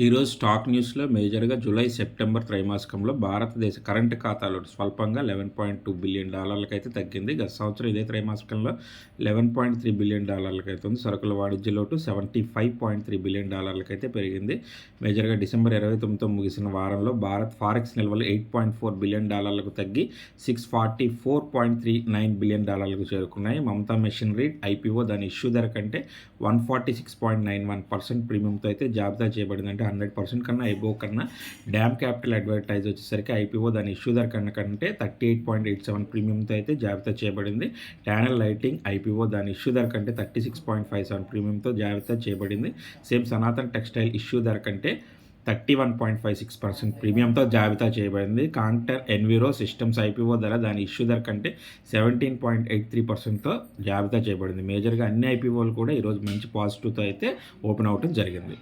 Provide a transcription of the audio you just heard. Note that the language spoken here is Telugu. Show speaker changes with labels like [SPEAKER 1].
[SPEAKER 1] ఈరోజు స్టాక్ న్యూస్లో మేజర్గా జూలై సెప్టెంబర్ త్రైమాసికంలో భారతదేశ కరెంటు ఖాతాలో స్వల్పంగా $11.2 బిలియన్ అయితే తగ్గింది. గత సంవత్సరం ఇదే త్రైమాసికంలో $11.3 బిలియన్ అయితే ఉంది. సరుకుల వాణిజ్య లోటు $75.3 బిలియన్ అయితే పెరిగింది. మేజర్గా డిసెంబర్ 29తో ముగిసిన వారంలో భారత్ ఫారెక్స్ నిల్వలు $8.4 బిలియన్ తగ్గి $644.39 బిలియన్ చేరుకున్నాయి. మమతా మెషినరీ ఐపీఓ దాని ఇష్యూ ధర కంటే 146.91% ప్రీమియంతో అయితే జాబితా చేయబడింది. అంటే 100% కన్నా ఎబో కన్నా డ్యామ్ క్యాపిటల్ అడ్వర్టైజ్ వచ్చేసరికి ఐపీఓ దాని ఇష్యూ ధర కంటే 38.87 ప్రీమియంతో అయితే జాబితా చేయబడింది. టానల్ లైటింగ్ ఐపీఓ దాని ఇష్యూ ధర కంటే 36.57 ప్రీమియంతో జాబితా చేయబడింది. సేమ్ సనాతన్ టెక్స్టైల్ ఇష్యూ ధర కంటే 31.56% ప్రీమియంతో జాబితా చేయబడింది. కాంటర్ ఎన్విరో సిస్టమ్స్ ఐపీఓ ధర దాని ఇష్యూ ధర కంటే 17.83%తో జాబితా చేయబడింది. మేజర్గా అన్ని ఐపీఓలు కూడా ఈరోజు మంచి పాజిటివ్తో అయితే ఓపెన్ అవ్వడం జరిగింది.